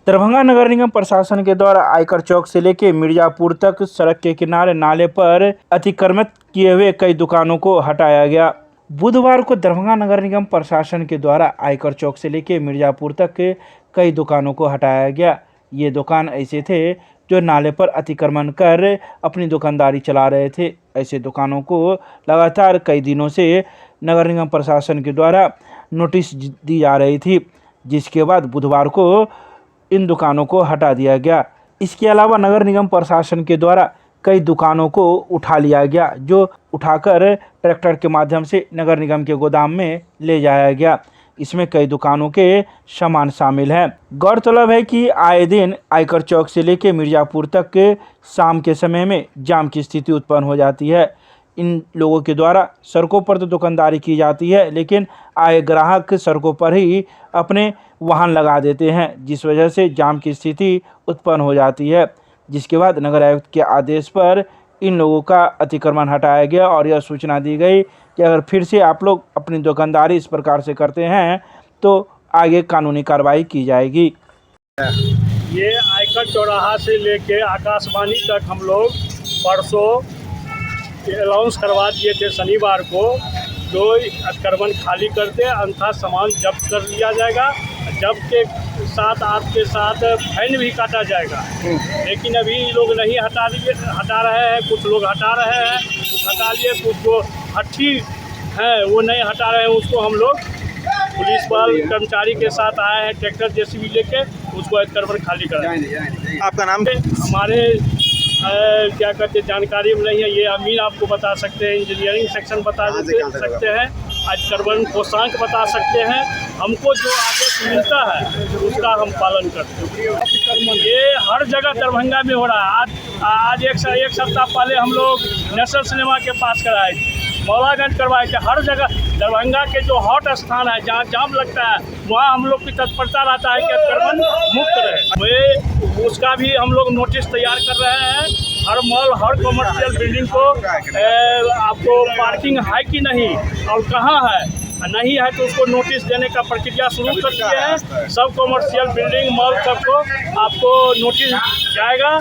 दरभंगा नगर निगम प्रशासन के द्वारा आयकर चौक से लेकर मिर्जापुर तक सड़क के किनारे नाले पर अतिक्रमित किए हुए कई दुकानों को हटाया गया। बुधवार को दरभंगा नगर निगम प्रशासन के द्वारा आयकर चौक से लेकर मिर्जापुर तक के कई दुकानों को हटाया गया। ये दुकान ऐसे थे जो नाले पर अतिक्रमण कर अपनी दुकानदारी चला रहे थे। ऐसे दुकानों को लगातार कई दिनों से नगर निगम प्रशासन के द्वारा नोटिस दी जा रही थी, जिसके बाद बुधवार को इन दुकानों को हटा दिया गया। इसके अलावा नगर निगम प्रशासन के द्वारा कई दुकानों को उठा लिया गया, जो उठाकर ट्रैक्टर के माध्यम से नगर निगम के गोदाम में ले जाया गया। इसमें कई दुकानों के सामान शामिल हैं। गौरतलब है कि आए दिन आयकर चौक से लेकर मिर्जापुर तक के शाम के समय में जाम की स्थिति उत्पन्न हो जाती है। इन लोगों के द्वारा सड़कों पर तो दुकानदारी की जाती है, लेकिन आए ग्राहक सड़कों पर ही अपने वाहन लगा देते हैं, जिस वजह से जाम की स्थिति उत्पन्न हो जाती है। जिसके बाद नगर आयुक्त के आदेश पर इन लोगों का अतिक्रमण हटाया गया और यह सूचना दी गई कि अगर फिर से आप लोग अपनी दुकानदारी इस प्रकार से करते हैं तो आगे कानूनी कार्रवाई की जाएगी। ये आयकर चौराहा से लेके आकाशवाणी तक हम लोग परसों अनाउंस करवा दिए थे शनिवार को, जो अतिक्रमण खाली कर दे, अन्यथा सामान जब्त कर लिया जाएगा। जब्त के साथ आपके साथ फाइन भी काटा जाएगा। लेकिन अभी लोग नहीं हटा रहे हैं, कुछ लोग हटा रहे हैं, कुछ हटा लिए, कुछ जो हट्टी हैं वो नहीं हटा रहे हैं। उसको हम लोग पुलिस बल कर्मचारी के साथ आए हैं, ट्रैक्टर जेसीबी लेके उसको अतिक्रमण खाली कराएंगे। आपका नाम? हमारे क्या कहते जानकारी में नहीं है, ये अमीन आपको बता सकते हैं, इंजीनियरिंग सेक्शन बता सकते हैं, अतिक्रमण कोषांक बता सकते हैं। हमको जो आदेश मिलता है उसका हम पालन करते हैं। ये हर जगह दरभंगा में हो रहा है। आज एक सप्ताह पहले हम लोग नेशनल सिनेमा के पास कराए थे, मौलागंज करवाए थे। हर जगह दरभंगा के जो हॉट स्थान है, जहाँ जाम लगता है, वहाँ हम लोग की तत्परता रहता है कि अतिक्रमण मुक्त रहे। उसका भी हम लोग नोटिस तैयार कर रहे हैं। हर मॉल, हर कमर्शियल बिल्डिंग को आपको पार्किंग है कि नहीं और कहाँ है, नहीं है तो उसको नोटिस देने का प्रक्रिया शुरू कर दिए हैं। सब कमर्शियल बिल्डिंग, मॉल सबको आपको नोटिस जाएगा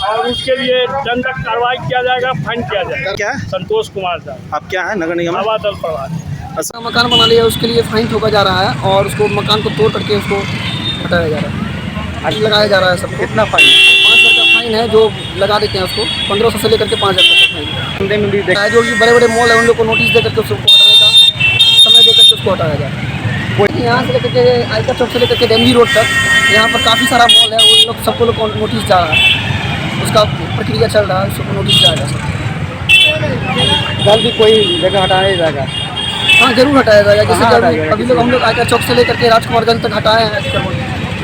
और उसके लिए दंडक कार्रवाई किया जाएगा, फाइन किया जाएगा। क्या? संतोष कुमार साहब। आप क्या है? नगर निगम हवा दल प्रभारी। मकान बना लिया, उसके लिए फाइन ठोका जा रहा है और उसको मकान को तोड़ करके उसको हटाया जा रहा है, लगाया जा रहा है सबको। कितना फाइन? 5,000 का फाइन है जो लगा देते हैं उसको। 1500 से लेकर के 5,000 तक का फाइन है। जो भी बड़े बड़े मॉल है उन लोग को नोटिस दे करके उसको हटाने का समय दे करके उसको हटाया जाए। यहाँ से लेकर के आयकर चौक से लेकर के डेंगी रोड तक यहाँ पर काफ़ी सारा मॉल है, उन लोग सबको लोग नोटिस जा रहा है, उसका प्रक्रिया चल रहा है, उसको नोटिस जाएगा सब। जल्द भी कोई जगह हटाया जाएगा? हाँ, जरूर हटाया जाएगा। जैसे अभी लोग हम लोग आयकर चौक से लेकर के राजकुमारगंज तक हटाए हैं।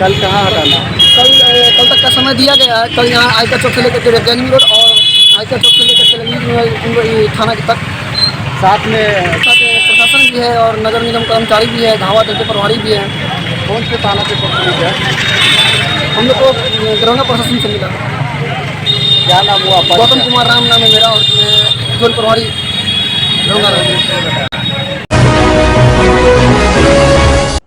कल कहाँ हटाना? कल तक का समय दिया गया है। कल यहाँ आयकर चौक से लेकर के डेंगी रोड और आयकर चौक से लेकर के थाना तक साथ में प्रशासन भी है और नगर निगम कर्मचारी भी है, धावा दल के प्रभारी भी हैं। कौन से थाना से पुलिस है? हम लोग को दरभंगा प्रशासन से मिला। क्या नाम हुआ? गौतम कुमार राम नाम है मेरा और मैं जोन प्रभारी दरभंगा।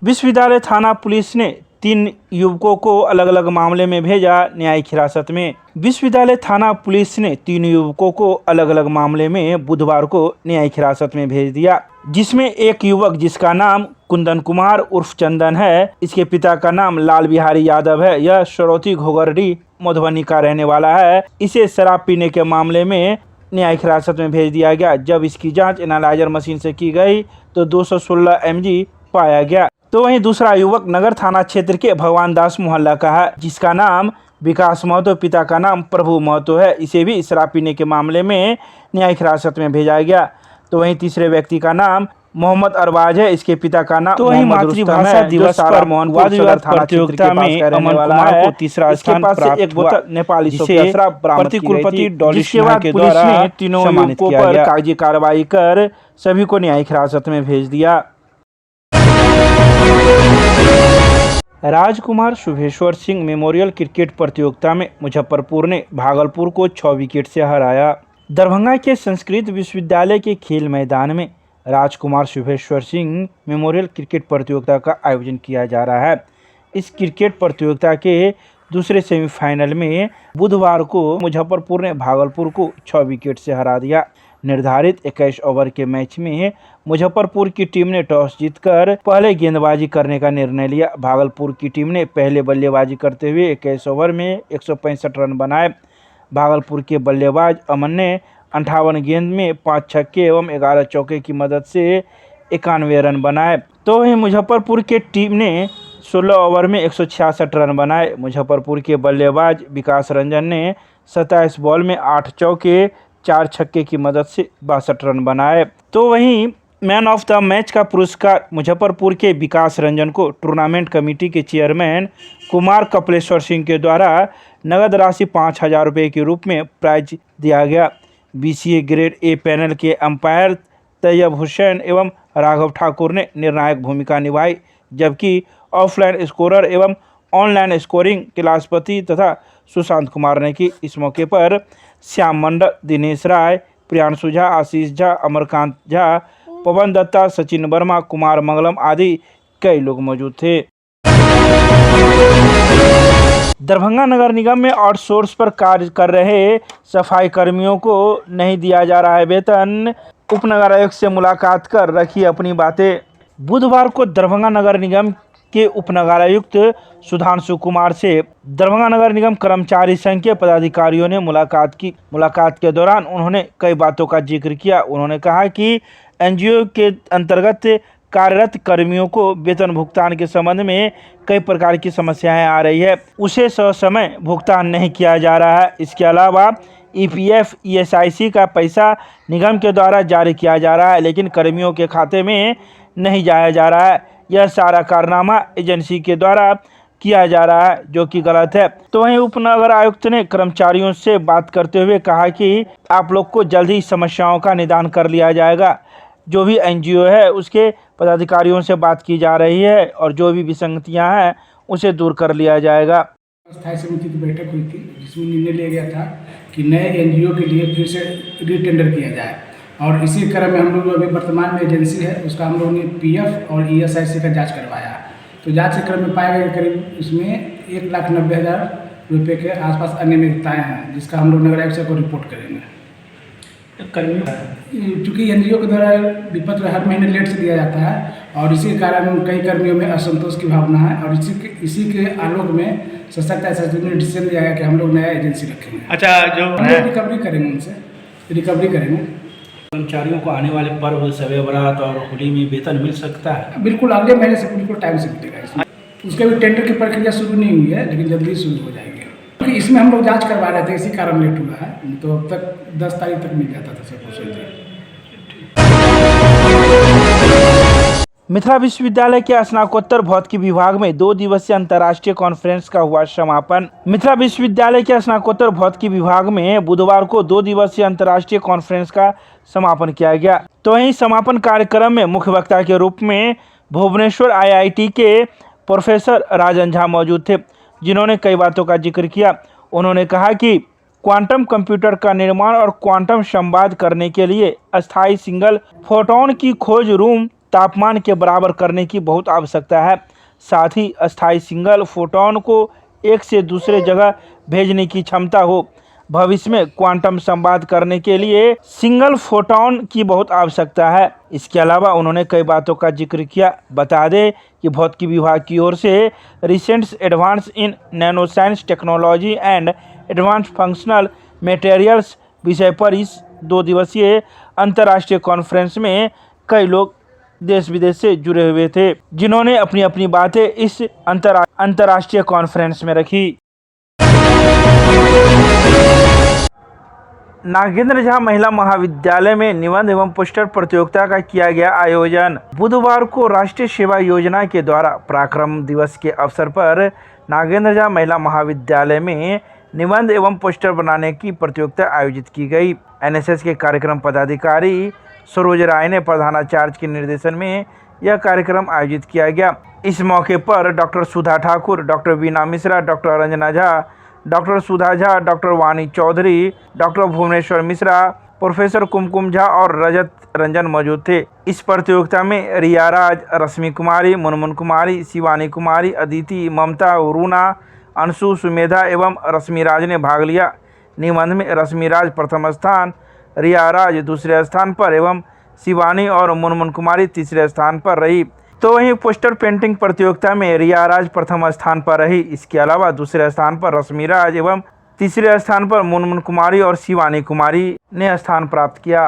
विश्वविद्यालय थाना पुलिस ने 3 युवकों को अलग अलग मामले में भेजा न्यायिक हिरासत में। विश्वविद्यालय थाना पुलिस ने 3 युवकों को अलग अलग मामले में बुधवार को न्यायिक हिरासत में भेज दिया, जिसमें एक युवक जिसका नाम कुंदन कुमार उर्फ चंदन है, इसके पिता का नाम लाल बिहारी यादव है, यह सरौती घोगरडी मधुबनी का रहने वाला है। इसे शराब पीने के मामले में न्यायिक हिरासत में भेज दिया गया। जब इसकी जांच एनालाइजर मशीन से की गई तो 216 mg पाया गया। तो वहीं दूसरा युवक नगर थाना क्षेत्र के भगवान दास मोहल्ला का है, जिसका नाम विकास महतो, पिता का नाम प्रभु महतो है। इसे भी शराब पीने के मामले में न्यायिक हिरासत में भेजा गया। तो वहीं तीसरे व्यक्ति का नाम मोहम्मद अरबाज है, इसके पिता का नाम तो वहीं मातृभाषा दिवस पर वाद विवाद प्रतियोगिता में अमन कुमार को तीसरा स्थान प्राप्त एक बोतल नेपाली शराब बरामद की गई थी, जिसके बाद पुलिस ने तीनों युवकों पर कागजी कार्रवाई कर सभी को न्यायिक हिरासत में भेज दिया। राजकुमार शुभेश्वर सिंह मेमोरियल क्रिकेट प्रतियोगिता में मुजफ्फरपुर ने भागलपुर को 6 विकेट से हराया। दरभंगा के संस्कृत विश्वविद्यालय के खेल मैदान में राजकुमार शुभेश्वर सिंह मेमोरियल क्रिकेट प्रतियोगिता का आयोजन किया जा रहा है। इस क्रिकेट प्रतियोगिता के दूसरे सेमीफाइनल में बुधवार को मुजफ्फरपुर ने भागलपुर को 6 विकेट से हरा दिया। निर्धारित 21 ओवर के मैच में मुजफ्फरपुर की टीम ने टॉस जीतकर पहले गेंदबाजी करने का निर्णय लिया। भागलपुर की टीम ने पहले बल्लेबाजी करते हुए 21 ओवर में 165 रन बनाए। भागलपुर के बल्लेबाज अमन ने 58 गेंद में 5 छक्के एवं 11 चौके की मदद से 91 रन बनाए। तो वहीं मुजफ्फरपुर की टीम ने 16 ओवर में 166 रन बनाए। मुजफ्फरपुर के बल्लेबाज विकास रंजन ने 27 बॉल में 8 चौके 4 छक्के की मदद से 62 रन बनाए। तो वहीं मैन ऑफ द मैच का पुरस्कार मुजफ्फरपुर के विकास रंजन को टूर्नामेंट कमेटी के चेयरमैन कुमार कपिलेश्वर सिंह के द्वारा नगद राशि 5,000 रुपये के रूप में प्राइज दिया गया। BCA ग्रेड ए पैनल के अंपायर तैयब हुसैन एवं राघव ठाकुर ने निर्णायक भूमिका निभाई, जबकि ऑफलाइन स्कोरर एवं ऑनलाइन स्कोरिंग क्लासपति तथा सुशांत कुमार ने की। इस मौके पर श्याम मंडल, दिनेश राय, प्रियांशु झा, आशीष झा, अमरकांत झा, पवन दत्ता, सचिन वर्मा, कुमार मंगलम आदि कई लोग मौजूद थे। दरभंगा नगर निगम में आउटसोर्स पर कार्य कर रहे सफाई कर्मियों को नहीं दिया जा रहा है वेतन। उपनगर आयुक्त से मुलाकात कर रखी अपनी बातें। बुधवार को दरभंगा नगर निगम के उपनगर आयुक्त सुधांशु कुमार से दरभंगा नगर निगम कर्मचारी संघ के पदाधिकारियों ने मुलाकात की। मुलाकात के दौरान उन्होंने कई बातों का जिक्र किया। उन्होंने कहा कि NGO के अंतर्गत कार्यरत कर्मियों को वेतन भुगतान के संबंध में कई प्रकार की समस्याएं आ रही है, उसे ससमय भुगतान नहीं किया जा रहा है। इसके अलावा EPF ESIC का पैसा निगम के द्वारा जारी किया जा रहा है, लेकिन कर्मियों के खाते में नहीं जाया जा रहा है। यह सारा कारनामा एजेंसी के द्वारा किया जा रहा है, जो कि गलत है। तो वहीं उपनगर आयुक्त ने कर्मचारियों से बात करते हुए कहा कि आप लोग को जल्द ही समस्याओं का निदान कर लिया जाएगा। जो भी NGO है उसके पदाधिकारियों से बात की जा रही है और जो भी विसंगतियां हैं उसे दूर कर लिया जाएगा। स्थायी समिति की बैठक हुई थी, जिसमें निर्णय लिया गया था कि नए NGO के लिए फिर से रीटेंडर किया जाए, और इसी क्रम में हम लोग जो अभी वर्तमान में एजेंसी है उसका हम लोगों ने PF और ESIC का जांच करवाया। तो जांच के क्रम में पाया गया करीब इसमें 1,90,000 रुपये के आसपास अनियमितताएँ हैं, जिसका हम लोग नगर आयुक्त को रिपोर्ट करेंगे। चूँकि NGO के द्वारा विपत्र हर महीने लेट से दिया जाता है, और इसी कारण कई कर्मियों में असंतोष की भावना है, और इसी के आलोक में सशक्त SSB ने डिसीजन लिया है कि हम लोग नया एजेंसी रखेंगे। अच्छा, जो रिकवरी करेंगे, उनसे रिकवरी करेंगे। कर्मचारियों को आने वाले पर्व, शब बारात और होली में वेतन मिल सकता है? बिल्कुल, अगले महीने से बिल्कुल टाइम से मिलेगा। इसमें उसके भी टेंडर की प्रक्रिया शुरू नहीं हुई है, लेकिन जल्दी शुरू हो जाएगी, क्योंकि इसमें हम लोग जांच करवा रहे थे, इसी कारण लेट हुआ है। तो अब तक 10 तारीख तक मिल जाता था सब कुछ। मिथिला विश्वविद्यालय के स्नातकोत्तर भौतिकी विभाग में 2 दिवसीय अंतर्राष्ट्रीय कॉन्फ्रेंस का हुआ समापन। मिथिला विश्वविद्यालय के स्नातकोत्तर भौतिकी विभाग में बुधवार को 2 दिवसीय अंतर्राष्ट्रीय कॉन्फ्रेंस का समापन किया गया। तो वहीं समापन कार्यक्रम में मुख्य वक्ता के रूप में भुवनेश्वर IIT के प्रोफेसर राजन झा मौजूद थे, जिन्होंने कई बातों का जिक्र किया। उन्होंने कहा कि क्वांटम कंप्यूटर का निर्माण और क्वांटम संवाद करने के लिए अस्थायी सिंगल फोटॉन की खोज रूम तापमान के बराबर करने की बहुत आवश्यकता है। साथ ही अस्थायी सिंगल फोटॉन को एक से दूसरे जगह भेजने की क्षमता हो। भविष्य में क्वांटम संवाद करने के लिए सिंगल फोटॉन की बहुत आवश्यकता है। इसके अलावा उन्होंने कई बातों का जिक्र किया। बता दें कि भौतिकी विभाग की ओर से recent advance in nano science technology and advance functional materials विषय पर इस 2 दिवसीय अंतर्राष्ट्रीय कॉन्फ्रेंस में कई लोग देश विदेश से जुड़े हुए थे, जिन्होंने अपनी अपनी बातें इस अंतर्राष्ट्रीय कॉन्फ्रेंस में रखी। नागेंद्र झा महिला महाविद्यालय में निबंध एवं पोस्टर प्रतियोगिता का किया गया आयोजन। बुधवार को राष्ट्रीय सेवा योजना के द्वारा पराक्रम दिवस के अवसर पर नागेंद्र झा महिला महाविद्यालय में निबंध एवं पोस्टर बनाने की प्रतियोगिता आयोजित की गई। NSS के कार्यक्रम पदाधिकारी सरोज राय ने प्रधानाचार्य के निर्देशन में यह कार्यक्रम आयोजित किया गया। इस मौके पर doctor Sudha Thakur, doctor Veena Mishra, doctor Ranjana Jha, doctor Sudha Jha, doctor Vani Chaudhary, doctor Bhuvaneshwar Mishra, professor Kumkum Jha और रजत रंजन मौजूद थे। इस प्रतियोगिता में रिया राज, रश्मि कुमारी, मुनमुन कुमारी, शिवानी कुमारी, अदिति, ममता, रूना, अंशु, सुमेधा एवं रश्मि राज ने भाग लिया। निबंध में रश्मि राज प्रथम स्थान, रिया राज दूसरे स्थान पर एवं शिवानी और मुनमुन कुमारी तीसरे स्थान पर रही। तो वहीं पोस्टर पेंटिंग प्रतियोगिता में रिया राज प्रथम स्थान पर रही। इसके अलावा दूसरे स्थान पर रश्मि राज एवं तीसरे स्थान पर मुनमुन कुमारी और शिवानी कुमारी ने स्थान प्राप्त किया।